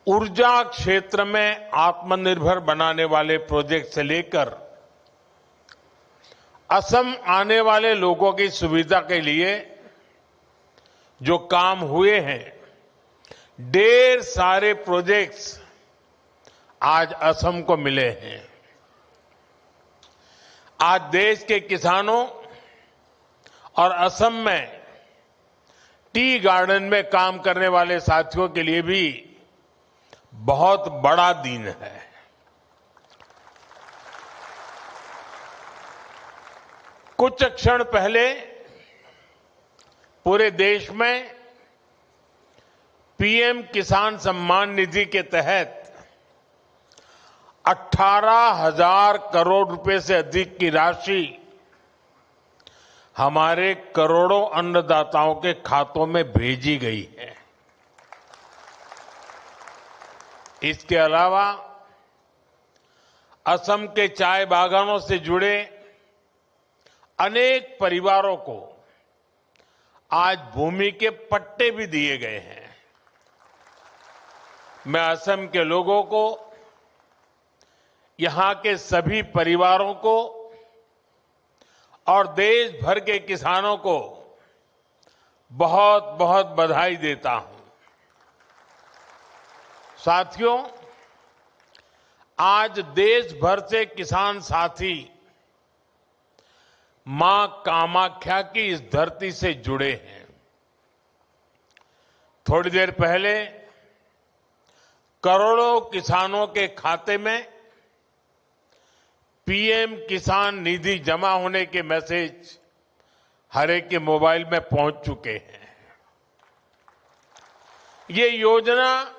ऊर्जा क्षेत्र में आत्मनिर्भर बनाने वाले प्रोजेक्ट से लेकर असम आने वाले लोगों की सुविधा के लिए जो काम हुए हैं, ढेर सारे प्रोजेक्ट्स आज असम को मिले हैं। आज देश के किसानों और असम में टी गार्डन में काम करने वाले साथियों के लिए भी बहुत बड़ा दिन है। कुछ क्षण पहले पूरे देश में पीएम किसान सम्मान निधि के तहत 18,000 करोड़ रुपए से अधिक की राशि हमारे करोड़ों अन्नदाताओं के खातों में भेजी गई है। इसके अलावा असम के चाय बागानों से जुड़े अनेक परिवारों को आज भूमि के पट्टे भी दिए गए हैं। मैं असम के लोगों को, यहां के सभी परिवारों को और देश भर के किसानों को बहुत बहुत बधाई देता हूं। साथियों, आज देश भर से किसान साथी मां कामाख्या की इस धरती से जुड़े हैं। थोड़ी देर पहले करोड़ों किसानों के खाते में पीएम किसान निधि जमा होने के मैसेज हर एक के मोबाइल में पहुंच चुके हैं। ये योजना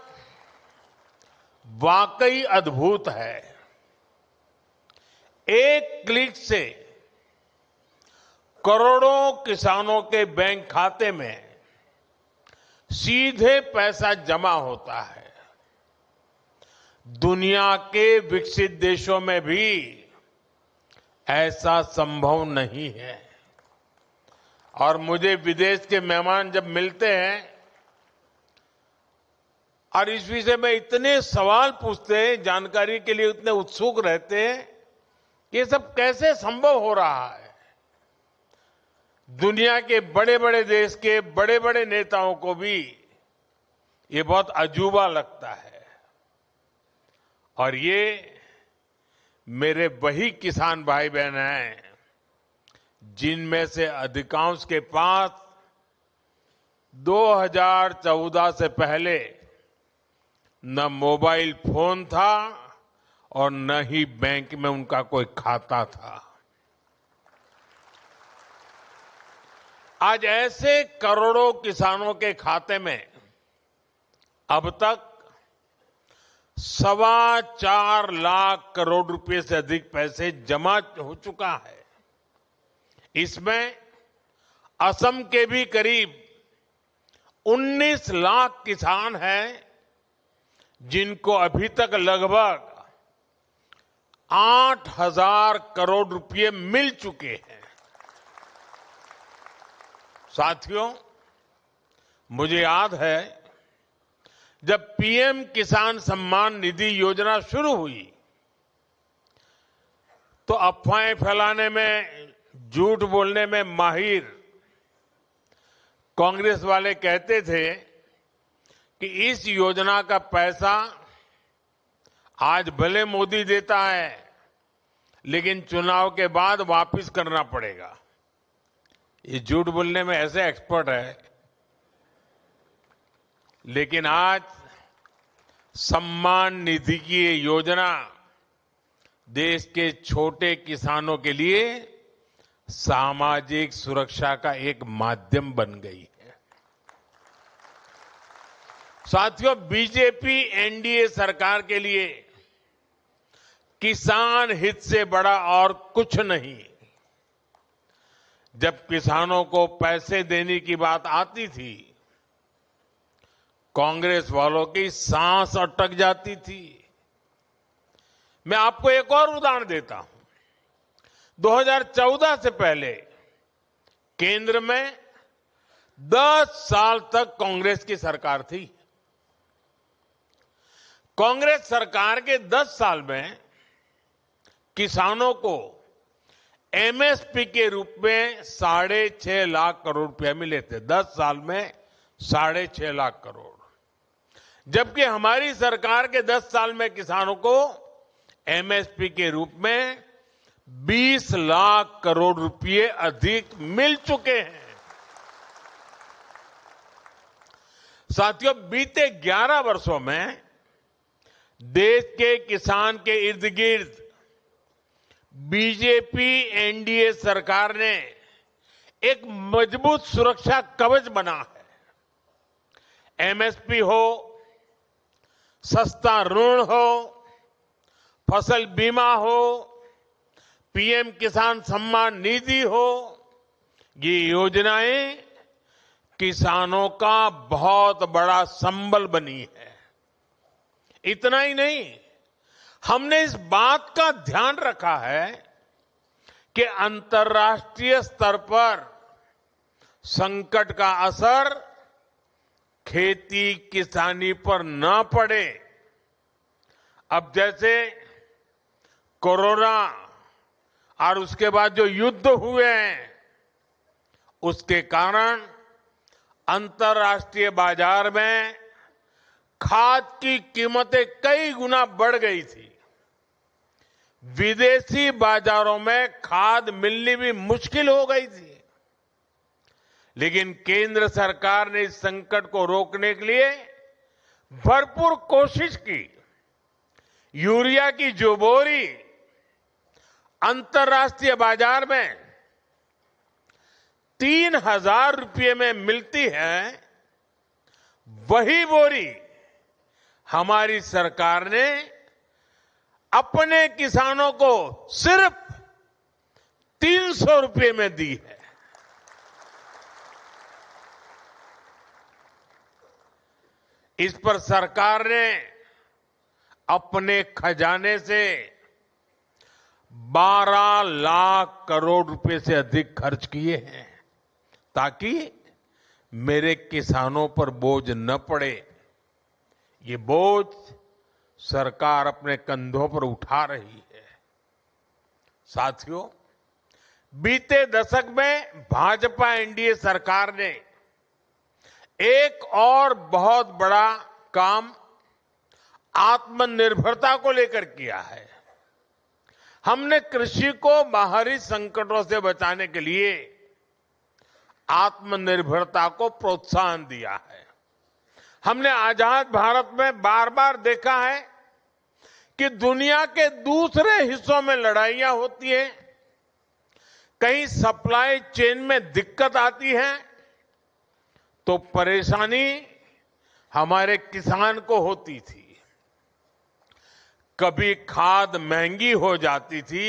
वाकई अद्भुत है। एक क्लिक से करोड़ों किसानों के बैंक खाते में सीधे पैसा जमा होता है। दुनिया के विकसित देशों में भी ऐसा संभव नहीं है। और मुझे विदेश के मेहमान जब मिलते हैं और इस विषय में इतने सवाल पूछते हैं, जानकारी के लिए इतने उत्सुक रहते हैं, ये सब कैसे संभव हो रहा है। दुनिया के बड़े बड़े देश के बड़े बड़े नेताओं को भी ये बहुत अजूबा लगता है। और ये मेरे वही किसान भाई बहन हैं जिनमें से अधिकांश के पास 2014 से पहले न मोबाइल फोन था और न ही बैंक में उनका कोई खाता था। आज ऐसे करोड़ों किसानों के खाते में अब तक 4.25 लाख करोड़ रुपए से अधिक पैसे जमा हो चुका है। इसमें असम के भी करीब 19 लाख किसान हैं जिनको अभी तक लगभग 8,000 करोड़ रुपए मिल चुके हैं। साथियों, मुझे याद है जब पीएम किसान सम्मान निधि योजना शुरू हुई तो अफवाहें फैलाने में, झूठ बोलने में माहिर कांग्रेस वाले कहते थे कि इस योजना का पैसा आज भले मोदी देता है लेकिन चुनाव के बाद वापस करना पड़ेगा। ये झूठ बोलने में ऐसे एक्सपर्ट है। लेकिन आज सम्मान निधि की ये योजना देश के छोटे किसानों के लिए सामाजिक सुरक्षा का एक माध्यम बन गई है। साथियों, बीजेपी एनडीए सरकार के लिए किसान हित से बड़ा और कुछ नहीं। जब किसानों को पैसे देने की बात आती थी, कांग्रेस वालों की सांस अटक जाती थी। मैं आपको एक और उदाहरण देता हूं। 2014 से पहले केंद्र में 10 साल तक कांग्रेस की सरकार थी। कांग्रेस सरकार के 10 साल में किसानों को एमएसपी के रूप में 6.5 लाख करोड़ रुपया मिले थे। 10 साल में 6.5 लाख करोड़, जबकि हमारी सरकार के 10 साल में किसानों को एमएसपी के रूप में 20 लाख करोड़ रुपए अधिक मिल चुके हैं। साथियों, बीते 11 वर्षों में देश के किसान के इर्द गिर्द बीजेपी एनडीए सरकार ने एक मजबूत सुरक्षा कवच बना है। एमएसपी हो, सस्ता ऋण हो, फसल बीमा हो, पीएम किसान सम्मान निधि हो, ये योजनाएं किसानों का बहुत बड़ा संबल बनी है। इतना ही नहीं, हमने इस बात का ध्यान रखा है कि अंतर्राष्ट्रीय स्तर पर संकट का असर खेती किसानी पर न पड़े। अब जैसे कोरोना और उसके बाद जो युद्ध हुए हैं, उसके कारण अंतर्राष्ट्रीय बाजार में खाद की कीमतें कई गुना बढ़ गई थी। विदेशी बाजारों में खाद मिलनी भी मुश्किल हो गई थी। लेकिन केंद्र सरकार ने इस संकट को रोकने के लिए भरपूर कोशिश की। यूरिया की जो बोरी अंतर्राष्ट्रीय बाजार में 3,000 रुपये में मिलती है, वही बोरी हमारी सरकार ने अपने किसानों को सिर्फ 300 रुपये में दी है। इस पर सरकार ने अपने खजाने से 12 लाख करोड़ रुपए से अधिक खर्च किए हैं, ताकि मेरे किसानों पर बोझ न पड़े। ये बोझ सरकार अपने कंधों पर उठा रही है। साथियों, बीते दशक में भाजपा एनडीए सरकार ने एक और बहुत बड़ा काम आत्मनिर्भरता को लेकर किया है। हमने कृषि को बाहरी संकटों से बचाने के लिए आत्मनिर्भरता को प्रोत्साहन दिया है। हमने आजाद भारत में बार बार देखा है कि दुनिया के दूसरे हिस्सों में लड़ाइयां होती हैं, कहीं सप्लाई चेन में दिक्कत आती है, तो परेशानी हमारे किसान को होती थी। कभी खाद महंगी हो जाती थी,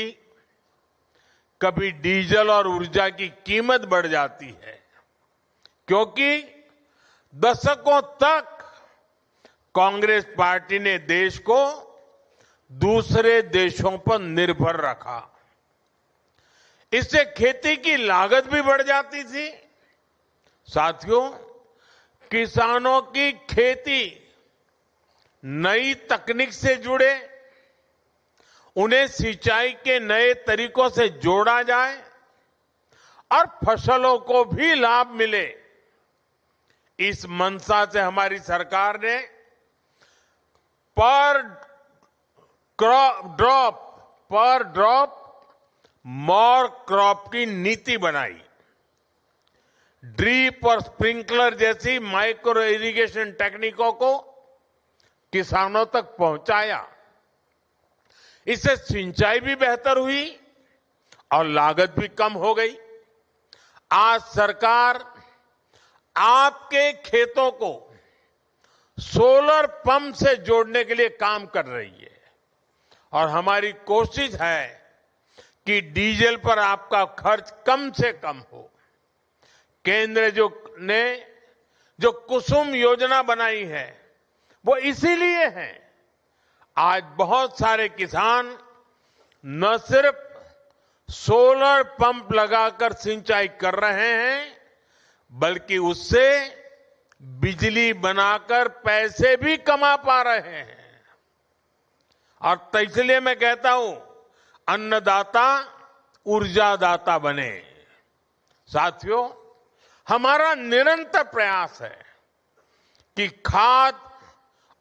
कभी डीजल और ऊर्जा की कीमत बढ़ जाती है, क्योंकि दशकों तक कांग्रेस पार्टी ने देश को दूसरे देशों पर निर्भर रखा। इससे खेती की लागत भी बढ़ जाती थी। साथियों, किसानों की खेती नई तकनीक से जुड़े, उन्हें सिंचाई के नए तरीकों से जोड़ा जाए और फसलों को भी लाभ मिले, इस मंशा से हमारी सरकार ने पर ड्रॉप मोर क्रॉप की नीति बनाई। ड्रीप और स्प्रिंकलर जैसी माइक्रो इरिगेशन टेक्निकों को किसानों तक पहुंचाया। इससे सिंचाई भी बेहतर हुई और लागत भी कम हो गई। आज सरकार आपके खेतों को सोलर पंप से जोड़ने के लिए काम कर रही है और हमारी कोशिश है कि डीजल पर आपका खर्च कम से कम हो। केंद्र ने जो कुसुम योजना बनाई है, वो इसीलिए है। आज बहुत सारे किसान न सिर्फ सोलर पंप लगाकर सिंचाई कर रहे हैं, बल्कि उससे बिजली बनाकर पैसे भी कमा पा रहे हैं। और तो इसलिए मैं कहता हूं, अन्नदाता ऊर्जादाता बने। साथियों, हमारा निरंतर प्रयास है कि खाद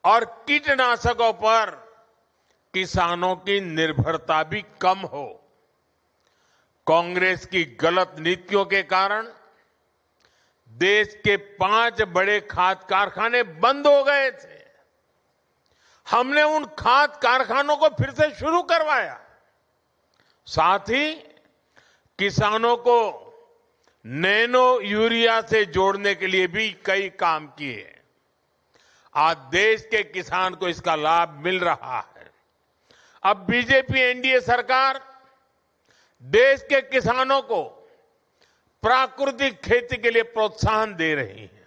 और कीटनाशकों पर किसानों की निर्भरता भी कम हो। कांग्रेस की गलत नीतियों के कारण देश के 5 बड़े खाद कारखाने बंद हो गए थे। हमने उन खाद कारखानों को फिर से शुरू करवाया। साथ ही किसानों को नैनो यूरिया से जोड़ने के लिए भी कई काम किए। आज देश के किसान को इसका लाभ मिल रहा है। अब बीजेपी एनडीए सरकार देश के किसानों को प्राकृतिक खेती के लिए प्रोत्साहन दे रही है।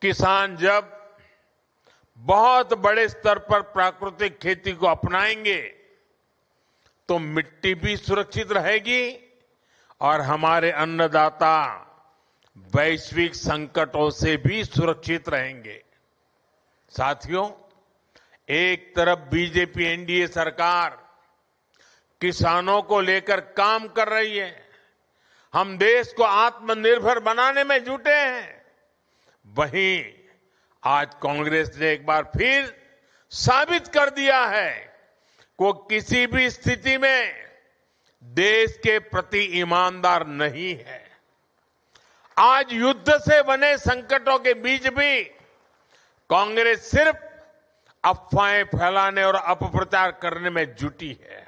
किसान जब बहुत बड़े स्तर पर प्राकृतिक खेती को अपनाएंगे तो मिट्टी भी सुरक्षित रहेगी और हमारे अन्नदाता वैश्विक संकटों से भी सुरक्षित रहेंगे। साथियों, एक तरफ बीजेपी एनडीए सरकार किसानों को लेकर काम कर रही है। हम देश को आत्मनिर्भर बनाने में जुटे हैं। वहीं आज कांग्रेस ने एक बार फिर साबित कर दिया है कि वो किसी भी स्थिति में देश के प्रति ईमानदार नहीं है। आज युद्ध से बने संकटों के बीच भी कांग्रेस सिर्फ अफवाहें फैलाने और अपप्रचार करने में जुटी है।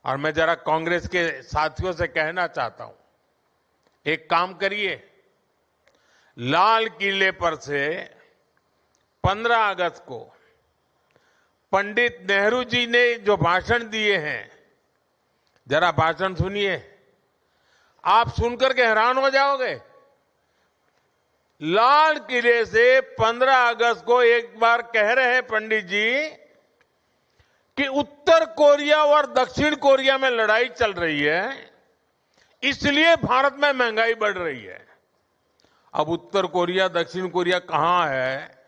और मैं जरा कांग्रेस के साथियों से कहना चाहता हूं, एक काम करिए, लाल किले पर से 15 अगस्त को पंडित नेहरू जी ने जो भाषण दिए हैं, जरा भाषण सुनिए। आप सुनकर के हैरान हो जाओगे। लाल किले से 15 अगस्त को एक बार कह रहे हैं पंडित जी कि उत्तर कोरिया और दक्षिण कोरिया में लड़ाई चल रही है, इसलिए भारत में महंगाई बढ़ रही है। अब उत्तर कोरिया दक्षिण कोरिया कहां है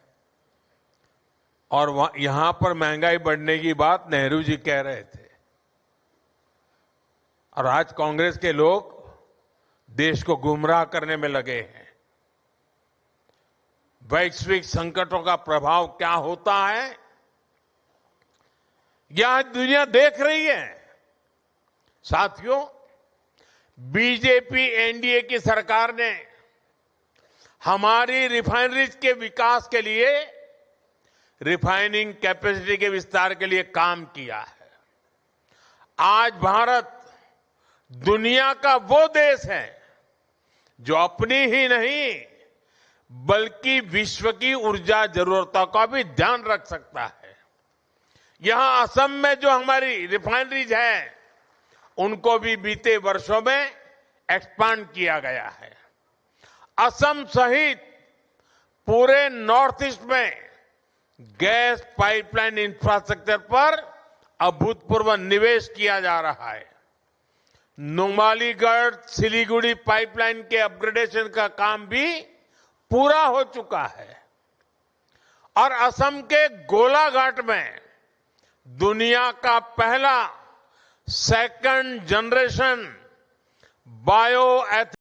और यहां पर महंगाई बढ़ने की बात नेहरू जी कह रहे थे। और आज कांग्रेस के लोग देश को गुमराह करने में लगे हैं। वैश्विक संकटों का प्रभाव क्या होता है, यह आज दुनिया देख रही है। साथियों, बीजेपी एनडीए की सरकार ने हमारी रिफाइनरीज के विकास के लिए, रिफाइनिंग कैपेसिटी के विस्तार के लिए काम किया है। आज भारत दुनिया का वो देश है जो अपनी ही नहीं बल्कि विश्व की ऊर्जा जरूरतों का भी ध्यान रख सकता है। यहां असम में जो हमारी रिफाइनरीज है, उनको भी बीते वर्षों में एक्सपांड किया गया है। असम सहित पूरे नॉर्थ ईस्ट में गैस पाइपलाइन इंफ्रास्ट्रक्चर पर अभूतपूर्व निवेश किया जा रहा है। नुमालीगढ़ सिलीगुड़ी पाइपलाइन के अपग्रेडेशन का काम भी पूरा हो चुका है और असम के गोलाघाट में दुनिया का पहला सेकंड जनरेशन बायो